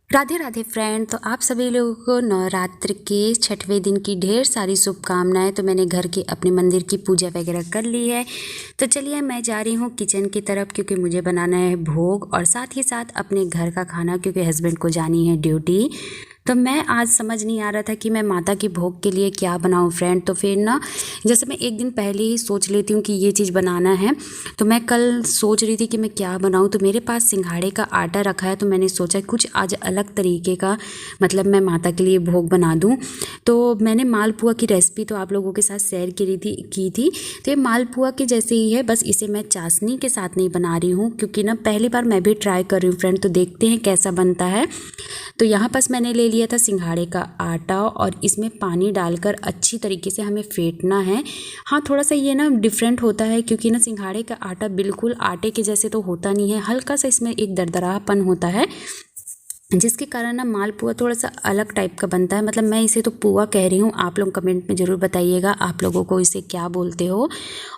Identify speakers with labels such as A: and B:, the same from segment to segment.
A: Radhe Radhe friend. तो आप सभी लोगों को नवरात्र के 6वें दिन की ढेर सारी शुभकामनाएं। तो मैंने घर के अपने मंदिर की पूजा वगैरह कर ली है। तो चलिए मैं जा रही हूँ किचन की तरफ, क्योंकि मुझे बनाना है भोग और साथ ही साथ अपने घर का खाना, क्योंकि हस्बैंड को जानी है ड्यूटी। तो मैं आज समझ नहीं आ रहा था कि मैं माता की भोग के लिए क्या बनाऊं फ्रेंड। तो फिर ना, जैसे मैं एक दिन पहले ही सोच लेती हूँ कि ये चीज़ बनाना है, तो मैं कल सोच रही थी कि मैं क्या बनाऊं। तो मेरे पास सिंघाड़े का आटा रखा है, तो मैंने सोचा कुछ आज अलग तरीके का, मतलब मैं माता के लिए भोग बना दूं। तो मैंने मालपुआ की रेसिपी तो आप लोगों के साथ शेयर की थी। तो ये मालपुआ के जैसे ही है, बस इसे मैं चाशनी के साथ नहीं बना रही हूँ, क्योंकि ना पहली बार मैं भी ट्राई कर रही हूँ फ्रेंड। तो देखते हैं कैसा बनता है। तो यहाँ पास मैंने ले लिया था सिंघाड़े का आटा, और इसमें पानी डालकर अच्छी तरीके से हमें फेंटना है। हाँ, थोड़ा सा ये ना डिफरेंट होता है, क्योंकि ना सिंघाड़े का आटा बिल्कुल आटे के जैसे तो होता नहीं है, हल्का सा इसमें एक दरदरापन होता है, जिसके कारण ना मालपुआ थोड़ा सा अलग टाइप का बनता है। मतलब मैं इसे तो पुआ कह रही हूँ, आप लोग कमेंट में ज़रूर बताइएगा आप लोगों को इसे क्या बोलते हो।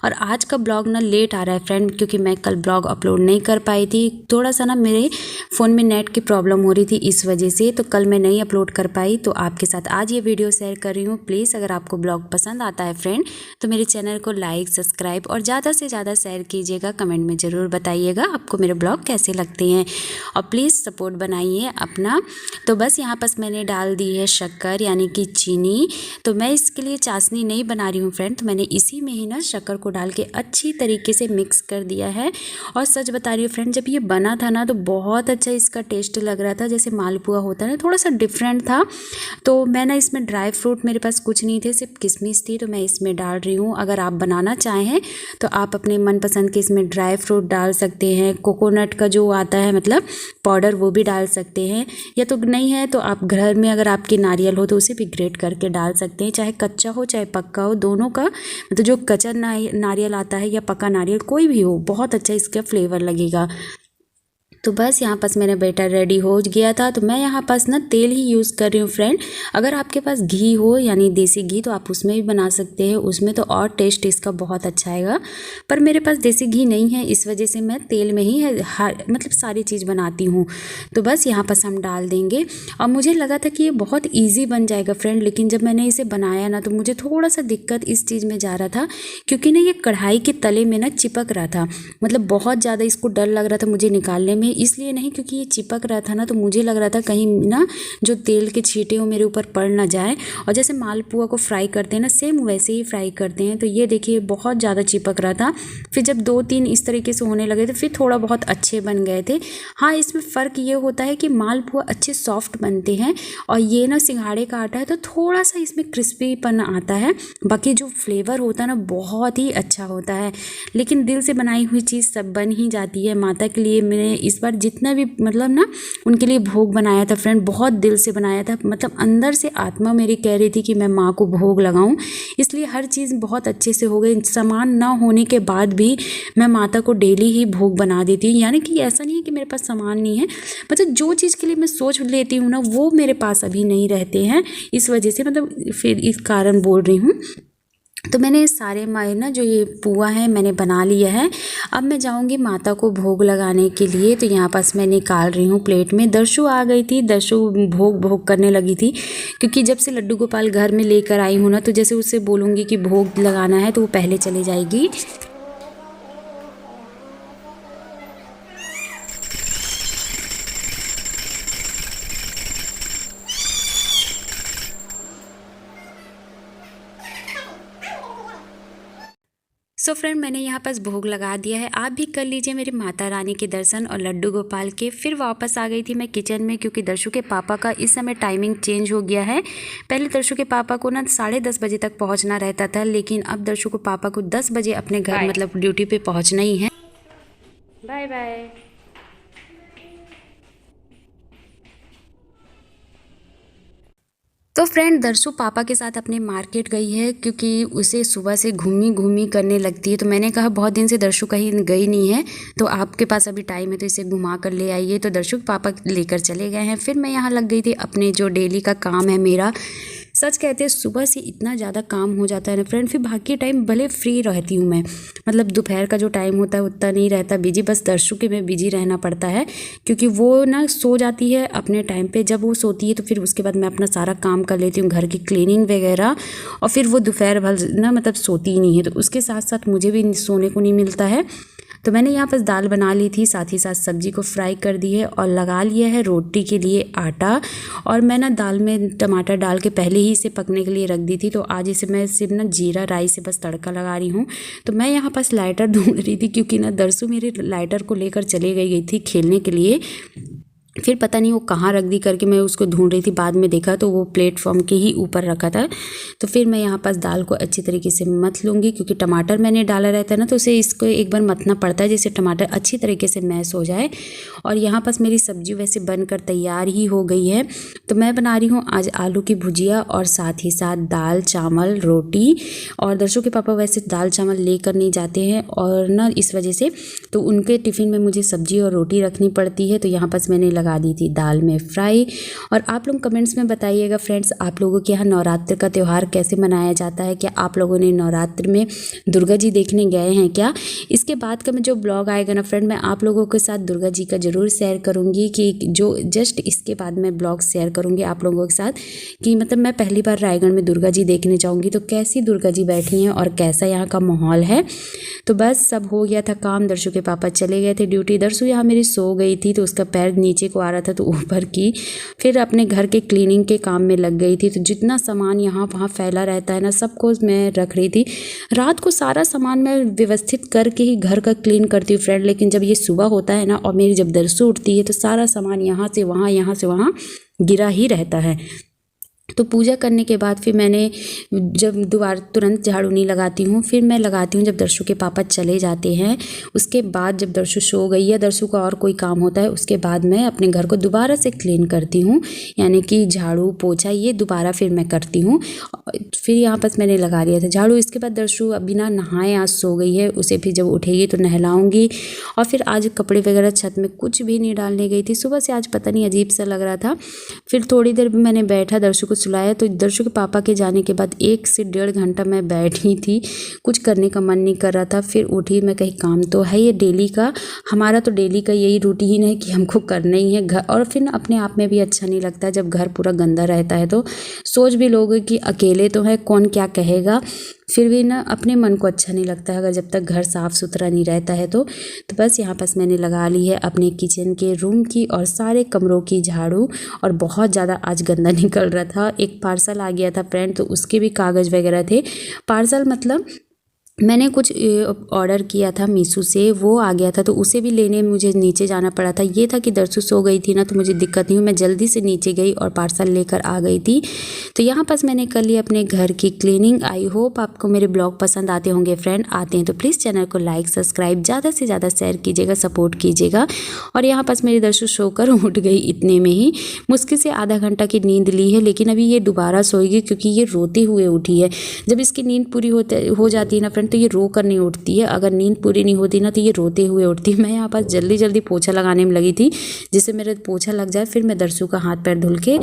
A: और आज का ब्लॉग ना लेट आ रहा है फ्रेंड, क्योंकि मैं कल ब्लॉग अपलोड नहीं कर पाई थी। थोड़ा सा ना मेरे फ़ोन में नेट की प्रॉब्लम हो रही थी, इस वजह से तो कल मैं नहीं अपलोड कर पाई। तो आपके साथ आज ये वीडियो शेयर कर रही हूँ। प्लीज़ अगर आपको ब्लॉग पसंद आता है फ्रेंड, तो मेरे चैनल को लाइक सब्सक्राइब और ज़्यादा से ज़्यादा शेयर कीजिएगा। कमेंट में ज़रूर बताइएगा आपको मेरे ब्लॉग कैसे लगते हैं, और प्लीज़ सपोर्ट बनाइए अपना। तो बस यहाँ पर मैंने डाल दी है शक्कर, यानी कि चीनी। तो मैं इसके लिए चाशनी नहीं बना रही हूँ फ्रेंड, तो मैंने इसी में ही ना शक्कर को डाल के अच्छी तरीके से मिक्स कर दिया है। और सच बता रही हूँ फ्रेंड, जब ये बना था ना, तो बहुत अच्छा इसका टेस्ट लग रहा था, जैसे मालपुआ होता है ना, थोड़ा सा डिफरेंट था। तो मैं ना इसमें ड्राई फ्रूट मेरे पास कुछ नहीं थे, सिर्फ किशमिश थी, तो मैं इसमें डाल रही हूँ। अगर आप बनाना चाहें तो आप अपने मनपसंद के इसमें ड्राई फ्रूट डाल सकते हैं। कोकोनट का जो आता है मतलब पाउडर, वो भी डाल सकते हैं, या तो नहीं है तो आप घर में अगर आपकी नारियल हो तो उसे भी ग्रेट करके डाल सकते हैं, चाहे कच्चा हो चाहे पक्का हो, दोनों का मतलब जो कच्चा नारियल आता है या पक्का नारियल कोई भी हो, बहुत अच्छा इसका फ्लेवर लगेगा। तो बस यहाँ पास मेरा बैटर रेडी हो गया था। तो मैं यहाँ पास ना तेल ही यूज़ कर रही हूँ फ्रेंड। अगर आपके पास घी हो, यानी देसी घी, तो आप उसमें भी बना सकते हैं, उसमें तो और टेस्ट इसका बहुत अच्छा आएगा। पर मेरे पास देसी घी नहीं है, इस वजह से मैं तेल में ही मतलब सारी चीज़ बनाती हूँ। तो बस यहाँ पास हम डाल देंगे। और मुझे लगा था कि ये बहुत ईजी बन जाएगा फ्रेंड, लेकिन जब मैंने इसे बनाया ना, तो मुझे थोड़ा सा दिक्कत इस चीज़ में जा रहा था, क्योंकि ना ये कढ़ाई के तले में ना चिपक रहा था। मतलब बहुत ज़्यादा इसको डर लग रहा था मुझे निकालने में, इसलिए नहीं क्योंकि ये चिपक रहा था ना, तो मुझे लग रहा था कहीं ना जो तेल के छींटे हो मेरे ऊपर पड़ ना जाए। और जैसे मालपुआ को फ्राई करते हैं ना, सेम वैसे ही फ्राई करते हैं। तो ये देखिए बहुत ज़्यादा चिपक रहा था। फिर जब 2-3 इस तरीके से होने लगे, तो फिर थोड़ा बहुत अच्छे बन गए थे। हाँ, इसमें फ़र्क ये होता है कि मालपुआ अच्छे सॉफ्ट बनते हैं, और ये ना सिंघाड़े का आटा है, तो थोड़ा सा इसमें क्रिस्पीपन आता है। बाकी जो फ्लेवर होता है ना, बहुत ही अच्छा होता है। लेकिन दिल से बनाई हुई चीज़ सब बन ही जाती है। माता के लिए मैंने इस बार जितना भी मतलब ना उनके लिए भोग बनाया था फ्रेंड, बहुत दिल से बनाया था। मतलब अंदर से आत्मा मेरी कह रही थी कि मैं माँ को भोग लगाऊं, इसलिए हर चीज़ बहुत अच्छे से हो गई। सामान ना होने के बाद भी मैं माता को डेली ही भोग बना देती हूँ। यानी कि ऐसा नहीं है कि मेरे पास सामान नहीं है, मतलब जो चीज़ के लिए मैं सोच लेती हूँ ना, वो मेरे पास अभी नहीं रहते हैं, इस वजह से मतलब फिर इस कारण बोल रही हूँ। तो मैंने सारे ना जो ये पुआ है मैंने बना लिया है। अब मैं जाऊंगी माता को भोग लगाने के लिए। तो यहाँ पास मैं निकाल रही हूँ प्लेट में। दर्शु आ गई थी, दर्शु भोग करने लगी थी, क्योंकि जब से लड्डू गोपाल घर में लेकर आई हूँ ना, तो जैसे उससे बोलूँगी कि भोग लगाना है, तो वो पहले चले जाएगी। सो फ्रेंड, मैंने यहाँ पास भोग लगा दिया है। आप भी कर लीजिए मेरे माता रानी के दर्शन और लड्डू गोपाल के। फिर वापस आ गई थी मैं किचन में, क्योंकि दर्शु के पापा का इस समय टाइमिंग चेंज हो गया है। पहले दर्शु के पापा को ना 10:30 बजे तक पहुँचना रहता था, लेकिन अब दर्शु के पापा को 10 बजे अपने घर मतलब ड्यूटी पे पहुँचना ही है। Bye bye. तो फ्रेंड, दर्शु पापा के साथ अपने मार्केट गई है, क्योंकि उसे सुबह से घूमी घूमी करने लगती है। तो मैंने कहा बहुत दिन से दर्शु कहीं गई नहीं है, तो आपके पास अभी टाइम है तो इसे घुमा कर ले आइए। तो दर्शु पापा लेकर चले गए हैं। फिर मैं यहाँ लग गई थी अपने जो डेली का काम है मेरा, सच कहते हैं सुबह से इतना ज़्यादा काम हो जाता है ना फ्रेंड, फिर बाकी टाइम भले फ्री रहती हूँ मैं, मतलब दोपहर का जो टाइम होता है उतना नहीं रहता बिजी, बस दर्शु के में बिजी रहना पड़ता है क्योंकि वो ना सो जाती है अपने टाइम पे। जब वो सोती है तो फिर उसके बाद मैं अपना सारा काम कर लेती हूँ, घर की क्लीनिंग वगैरह, और फिर वो दोपहर भर ना मतलब सोती ही नहीं है, तो उसके साथ साथ मुझे भी सोने को नहीं मिलता है। तो मैंने यहाँ पर दाल बना ली थी, साथ ही साथ सब्जी को फ्राई कर दी है और लगा लिया है रोटी के लिए आटा। और मैं ना दाल में टमाटर डाल के पहले ही इसे पकने के लिए रख दी थी, तो आज इसे मैं सिर्फ ना जीरा राई से बस तड़का लगा रही हूँ। तो मैं यहाँ पास लाइटर ढूंढ रही थी क्योंकि ना दरसू मेरे लाइटर को लेकर चले गई थी खेलने के लिए, फिर पता नहीं वो कहाँ रख दी करके मैं उसको ढूंढ रही थी, बाद में देखा तो वो प्लेटफॉर्म के ही ऊपर रखा था। तो फिर मैं यहाँ पास दाल को अच्छी तरीके से मथ लूँगी क्योंकि टमाटर मैंने डाला रहता है ना, तो उसे इसको एक बार मथना पड़ता है जिससे टमाटर अच्छी तरीके से मैश हो जाए। और यहाँ पास मेरी सब्जी वैसे बनकर तैयार ही हो गई है। तो मैं बना रही हूँ आज आलू की भुजिया और साथ ही साथ दाल चावल रोटी। और दर्शु के पापा वैसे दाल चावल लेकर नहीं जाते हैं और ना इस वजह से तो उनके टिफ़िन में मुझे सब्जी और रोटी रखनी पड़ती है। तो यहाँ पास मैंने लगा दी थी दाल में फ्राई। और आप लोग कमेंट्स में बताइएगा फ्रेंड्स, आप लोगों के यहाँ नवरात्र का त्यौहार कैसे मनाया जाता है? क्या आप लोगों ने नवरात्र में दुर्गा जी देखने गए हैं क्या? इसके बाद का मैं जो ब्लॉग आएगा ना फ्रेंड, मैं आप लोगों के साथ दुर्गा जी का ज़रूर शेयर करूँगी कि जो जस्ट इसके बाद मैं ब्लॉग शेयर करूँगी आप लोगों के साथ कि मतलब मैं पहली बार रायगढ़ में दुर्गा जी देखने जाऊँगी तो कैसी दुर्गा जी बैठी हैं और कैसा यहाँ का माहौल है। तो बस सब हो गया था काम, दर्शु के पापा चले गए थे ड्यूटी। दर्शु यहाँ मेरी सो गई थी तो उसका पैर नीचे को आ रहा था तो ऊपर की, फिर अपने घर के क्लीनिंग के काम में लग गई थी। तो जितना सामान यहाँ वहाँ फैला रहता है ना सबको मैं रख रही थी। रात को सारा सामान मैं व्यवस्थित करके ही घर का क्लीन करती हूँ फ्रेंड, लेकिन जब ये सुबह होता है ना और मेरी जब दर्शु उठती है तो सारा सामान यहाँ से वहाँ गिरा ही रहता है। तो पूजा करने के बाद फिर मैंने जब दोबारा तुरंत झाड़ू नहीं लगाती हूँ, फिर मैं लगाती हूँ जब दर्शु के पापा चले जाते हैं। उसके बाद जब दर्शु सो गई या दर्शु का और कोई काम होता है उसके बाद मैं अपने घर को दोबारा से क्लीन करती हूँ, यानी कि झाड़ू पोछा ये दोबारा फिर मैं करती हूँ। फिर यहाँ पर मैंने लगा दिया था झाड़ू। इसके बाद दर्शु बिना नहाए आज सो गई है, उसे फिर जब उठेगी तो नहलाऊँगी। और फिर आज कपड़े वगैरह छत में कुछ भी नहीं डालने गई थी, सुबह से आज पता नहीं अजीब सा लग रहा था। फिर थोड़ी देर मैंने बैठा दर्शु को सुलाया, तो दर्शु के पापा के जाने के बाद 1 से 1.5 घंटा मैं बैठी थी, कुछ करने का मन नहीं कर रहा था। फिर उठी मैं, कहीं काम तो है ये डेली का, हमारा तो डेली का यही रूटीन है कि हमको करना ही है घर। और फिर अपने आप में भी अच्छा नहीं लगता जब घर पूरा गंदा रहता है, तो सोच भी लोगे कि अकेले तो है कौन क्या कहेगा, फिर भी ना अपने मन को अच्छा नहीं लगता है अगर जब तक घर साफ़ सुथरा नहीं रहता है। तो बस यहाँ पास मैंने लगा ली है अपने किचन के रूम की और सारे कमरों की झाड़ू। और बहुत ज़्यादा आज गंदा निकल रहा था। एक पार्सल आ गया था फ्रेंड, तो उसके भी कागज़ वगैरह थे। पार्सल मतलब मैंने कुछ ऑर्डर किया था मीशो से, वो आ गया था तो उसे भी लेने मुझे नीचे जाना पड़ा था। ये था कि दर्शु सो गई थी ना तो मुझे दिक्कत नहीं हुई, मैं जल्दी से नीचे गई और पार्सल लेकर आ गई थी। तो यहाँ पास मैंने कर ली अपने घर की क्लीनिंग। आई होप आपको मेरे ब्लॉग पसंद आते होंगे फ्रेंड। आते हैं तो प्लीज़ चैनल को लाइक सब्सक्राइब ज़्यादा से ज़्यादा शेयर कीजिएगा, सपोर्ट कीजिएगा। और यहाँ पास मेरी दर्शु सोकर उठ गई इतने में ही, मुश्किल से आधा घंटा की नींद ली है, लेकिन अभी ये दोबारा सोएगी क्योंकि ये रोते हुए उठी है। जब इसकी नींद पूरी हो जाती है ना फ्रेंड तो ये रो कर नहीं उठती है, अगर नींद पूरी नहीं होती ना तो ये रोते हुए उठती है। मैं यहाँ पास जल्दी जल्दी पोछा लगाने में लगी थी जिससे मेरा पोछा लग जाए, फिर मैं दर्शु का हाथ पैर धुल के